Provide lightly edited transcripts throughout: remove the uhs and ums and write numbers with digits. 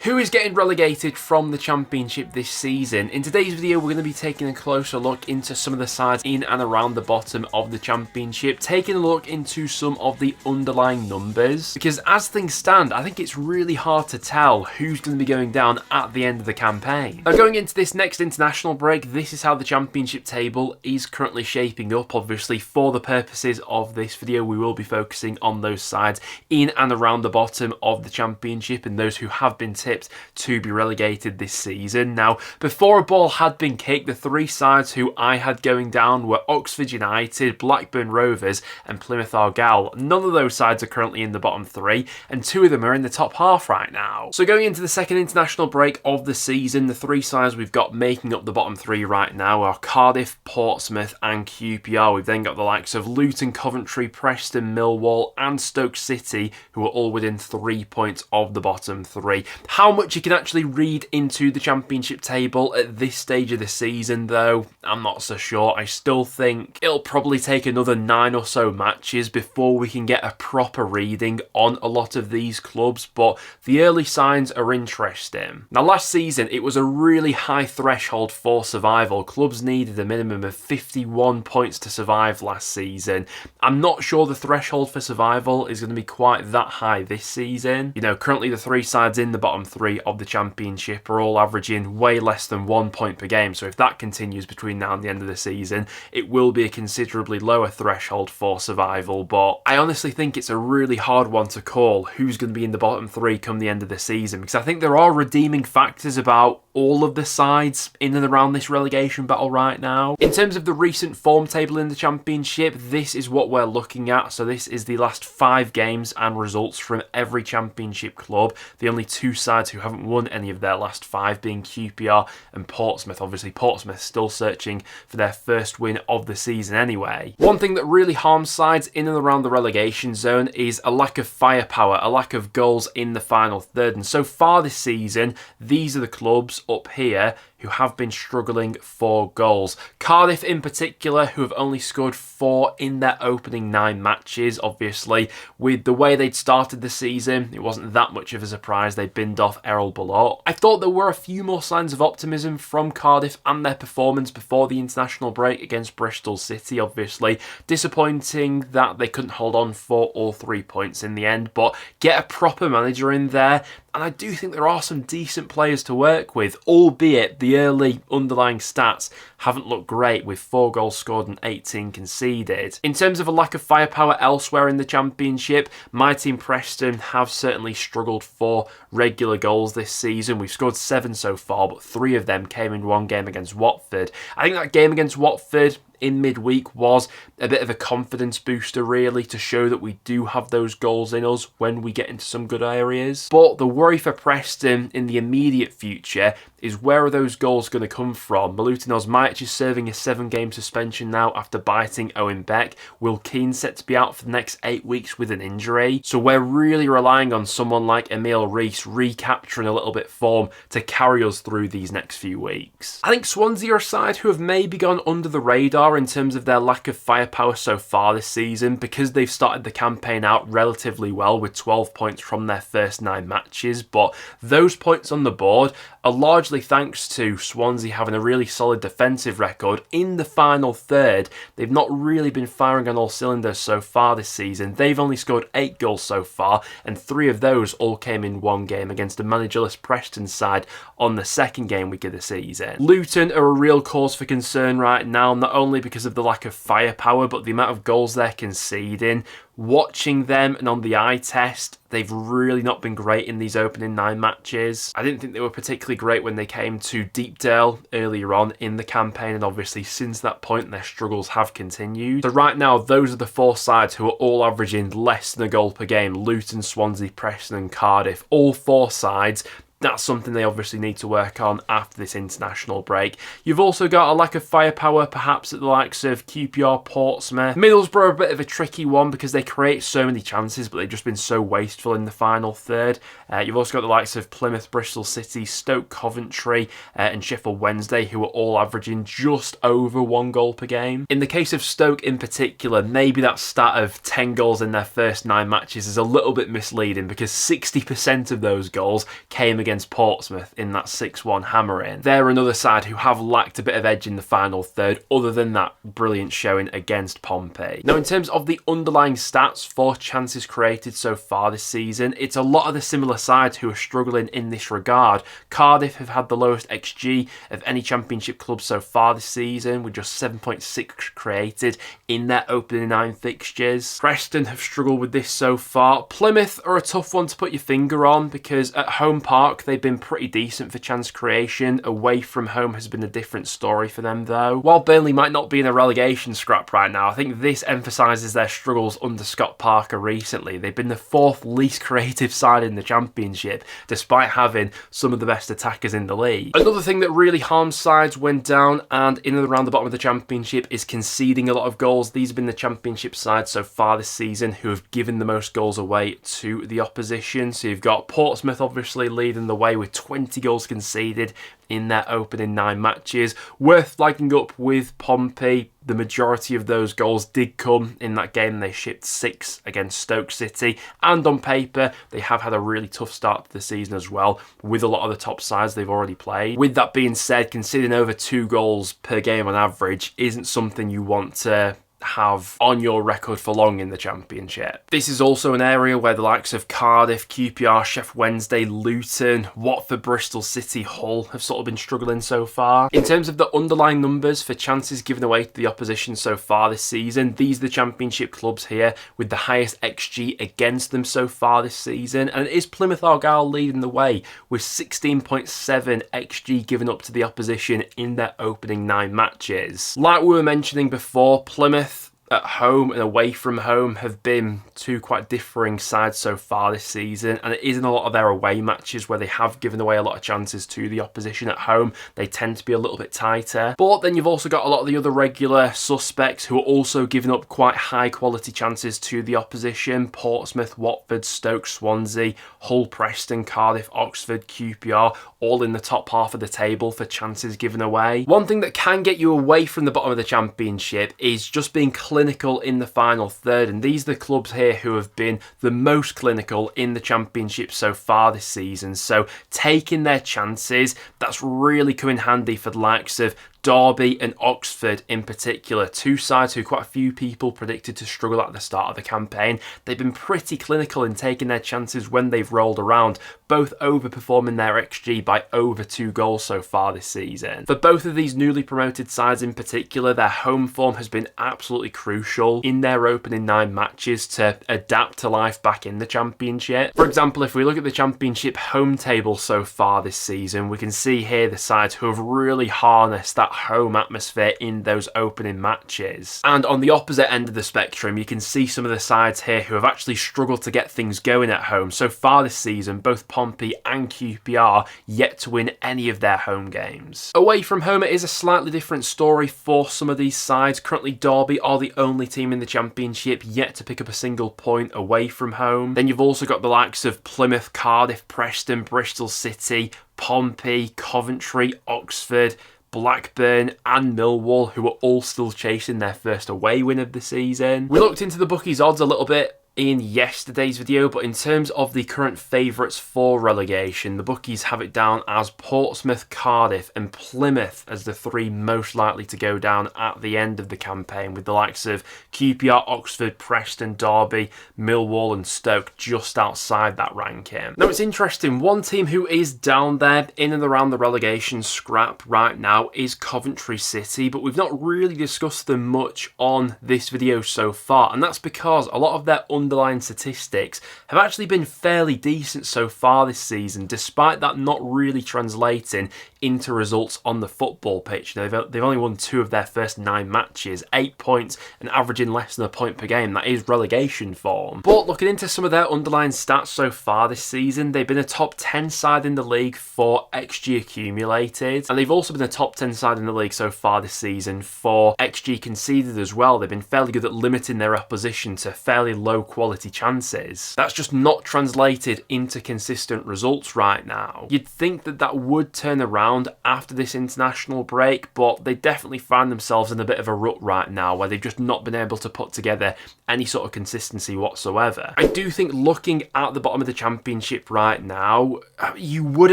Who is getting relegated from the Championship this season? In today's video, we're going to be taking a closer look into some of the sides in and around the bottom of the Championship, taking a look into some of the underlying numbers, because as things stand, I think it's really hard to tell who's going to be going down at the end of the campaign. Now, going into this next international break, this is how the Championship table is currently shaping up. Obviously, for the purposes of this video, we will be focusing on those sides in and around the bottom of the Championship and those who have been tipped to be relegated this season. Now, before a ball had been kicked, the three sides who I had going down were Oxford United, Blackburn Rovers and Plymouth Argyle. None of those sides are currently in the bottom three, and two of them are in the top half right now. So going into the second international break of the season, the three sides we've got making up the bottom three right now are Cardiff, Portsmouth and QPR. We've then got the likes of Luton, Coventry, Preston, Millwall and Stoke City, who are all within 3 points of the bottom three. How much you can actually read into the Championship table at this stage of the season, though, I'm not so sure. I still think it'll probably take another 9 or so matches before we can get a proper reading on a lot of these clubs, but the early signs are interesting. Now, last season, it was a really high threshold for survival. Clubs needed a minimum of 51 points to survive last season. I'm not sure the threshold for survival is going to be quite that high this season. You know, currently the three sides in the bottom three of the Championship are all averaging way less than 1 point per game, so if that continues between now and the end of the season, it will be a considerably lower threshold for survival. But I honestly think it's a really hard one to call who's going to be in the bottom three come the end of the season, because I think there are redeeming factors about all of the sides in and around this relegation battle right now. In terms of the recent form table in the Championship, this is what we're looking at. So this is the last 5 games and results from every Championship club. The only two sides who haven't won any of their last 5 being QPR and Portsmouth. Obviously, Portsmouth still searching for their first win of the season anyway. One thing that really harms sides in and around the relegation zone is a lack of firepower, a lack of goals in the final third. And so far this season, these are the clubs up here who have been struggling for goals. Cardiff in particular, who have only scored 4 in their opening 9 matches. Obviously, with the way they'd started the season, it wasn't that much of a surprise they binned off Errol Bullock. I thought there were a few more signs of optimism from Cardiff and their performance before the international break against Bristol City. Obviously, disappointing that they couldn't hold on for all 3 points in the end, but get a proper manager in there, and I do think there are some decent players to work with, albeit the early underlying stats haven't looked great, with 4 goals scored and 18 conceded. In terms of a lack of firepower elsewhere in the Championship, my team Preston have certainly struggled for regular goals this season. We've scored 7 so far, but 3 of them came in one game against Watford. I think that game against Watford in midweek was a bit of a confidence booster, really, to show that we do have those goals in us when we get into some good areas. But the worry for Preston in the immediate future is, where are those goals going to come from? Milutin Osmaic is serving a 7-game suspension now after biting Owen Beck. Will Keane set to be out for the next 8 weeks with an injury. So we're really relying on someone like Emile Rees recapturing a little bit of form to carry us through these next few weeks. I think Swansea are a side who have maybe gone under the radar in terms of their lack of firepower so far this season, because they've started the campaign out relatively well with 12 points from their first 9 matches, but those points on the board are largely thanks to Swansea having a really solid defensive record in the final third. They've not really been firing on all cylinders so far this season. They've only scored 8 goals so far, and 3 of those all came in one game against a managerless Preston side on the second game week of the season. Luton are a real cause for concern right now, not only because of the lack of firepower, but the amount of goals they're conceding. Watching them and on the eye test, they've really not been great in these opening 9 matches. I didn't think they were particularly great when they came to Deepdale earlier on in the campaign, and obviously since that point their struggles have continued. So right now, those are the 4 sides who are all averaging less than a goal per game: Luton, Swansea, Preston and Cardiff. All 4 sides. That's something they obviously need to work on after this international break. You've also got a lack of firepower, perhaps at the likes of QPR, Portsmouth. Middlesbrough are a bit of a tricky one because they create so many chances, but they've just been so wasteful in the final third. You've also got the likes of Plymouth, Bristol City, Stoke, Coventry, and Sheffield Wednesday, who are all averaging just over 1 goal per game. In the case of Stoke in particular, maybe that stat of 10 goals in their first 9 matches is a little bit misleading, because 60% of those goals came against against Portsmouth in that 6-1 hammering. They're another side who have lacked a bit of edge in the final third, other than that brilliant showing against Pompey. Now, in terms of the underlying stats for chances created so far this season, it's a lot of the similar sides who are struggling in this regard. Cardiff have had the lowest XG of any Championship club so far this season, with just 7.6 created in their opening 9 fixtures. Preston have struggled with this so far. Plymouth are a tough one to put your finger on, because at home park they've been pretty decent for chance creation. Away from home has been a different story for them though. While Burnley might not be in a relegation scrap right now, I think this emphasises their struggles under Scott Parker recently. They've been the 4th least creative side in the Championship, despite having some of the best attackers in the league. Another thing that really harms sides when down and in and around the bottom of the Championship is conceding a lot of goals. These have been the Championship sides so far this season who have given the most goals away to the opposition. So you've got Portsmouth obviously leading the way with 20 goals conceded in their opening 9 matches. Worth flagging up with Pompey, the majority of those goals did come in that game. They shipped 6 against Stoke City, and on paper they have had a really tough start to the season as well, with a lot of the top sides they've already played. With that being said, conceding over 2 goals per game on average isn't something you want to have on your record for long in the Championship. This is also an area where the likes of Cardiff, QPR, Sheffield Wednesday, Luton, Watford, Bristol City, Hull have sort of been struggling so far. In terms of the underlying numbers for chances given away to the opposition so far this season, these are the Championship clubs here with the highest XG against them so far this season, and it is Plymouth Argyle leading the way with 16.7 XG given up to the opposition in their opening 9 matches. Like we were mentioning before, Plymouth at home and away from home have been 2 quite differing sides so far this season, and it is in a lot of their away matches where they have given away a lot of chances to the opposition. At home they tend to be a little bit tighter, but then you've also got a lot of the other regular suspects who are also giving up quite high quality chances to the opposition. Portsmouth, Watford, Stoke, Swansea, Hull, Preston, Cardiff, Oxford, QPR, all in the top half of the table for chances given away. One thing that can get you away from the bottom of the Championship is just being clinical in the final third, and these are the clubs here who have been the most clinical in the Championship so far this season. So taking their chances, that's really come in handy for the likes of Derby and Oxford in particular, 2 sides who quite a few people predicted to struggle at the start of the campaign. They've been pretty clinical in taking their chances when they've rolled around, both overperforming their XG by over 2 goals so far this season. For both of these newly promoted sides in particular, their home form has been absolutely crucial in their opening 9 matches to adapt to life back in the Championship. For example, if we look at the Championship home table so far this season, we can see here the sides who have really harnessed that home atmosphere in those opening matches. And on the opposite end of the spectrum, you can see some of the sides here who have actually struggled to get things going at home. So far this season, both Pompey and QPR yet to win any of their home games. Away from home, it is a slightly different story for some of these sides. Currently, Derby are the only team in the Championship yet to pick up a single point away from home. Then you've also got the likes of Plymouth, Cardiff, Preston, Bristol City, Pompey, Coventry, Oxford, Blackburn and Millwall, who are all still chasing their first away win of the season. We looked into the bookies odds a little bit in yesterday's video, but in terms of the current favourites for relegation, the bookies have it down as Portsmouth, Cardiff and Plymouth as the 3 most likely to go down at the end of the campaign, with the likes of QPR, Oxford, Preston, Derby, Millwall and Stoke just outside that ranking. Now it's interesting, one team who is down there in and around the relegation scrap right now is Coventry City, but we've not really discussed them much on this video so far, and that's because a lot of their underlying statistics have actually been fairly decent so far this season, despite that not really translating into results on the football pitch. They've only won 2 of their first 9 matches, 8 points and averaging less than a point per game. That is relegation form. But looking into some of their underlying stats so far this season, they've been a top 10 side in the league for XG accumulated, and they've also been a top 10 side in the league so far this season for XG conceded as well. They've been fairly good at limiting their opposition to fairly low quality chances. That's just not translated into consistent results right now. You'd think that that would turn around after this international break, but they definitely find themselves in a bit of a rut right now where they've just not been able to put together any sort of consistency whatsoever. I do think looking at the bottom of the Championship right now, you would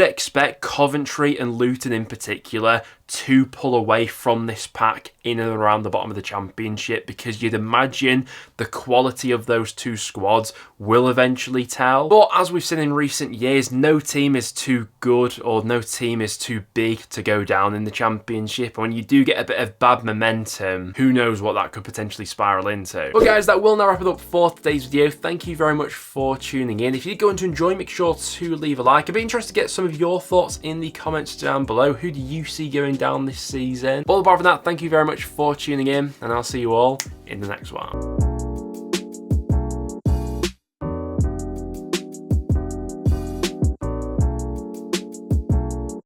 expect Coventry and Luton in particular to pull away from this pack in and around the bottom of the Championship, because you'd imagine the quality of those two squads will eventually tell. But as we've seen in recent years, no team is too good or no team is too big to go down in the Championship. And when you do get a bit of bad momentum, who knows what that could potentially spiral into. But guys, that will now wrap it up for today's video. Thank you very much for tuning in. If you did go on to enjoy, make sure to leave a like. I'd be interested to get some of your thoughts in the comments down below. Who do you see going down this season? But apart from that, thank you very much for tuning in, and I'll see you all in the next one.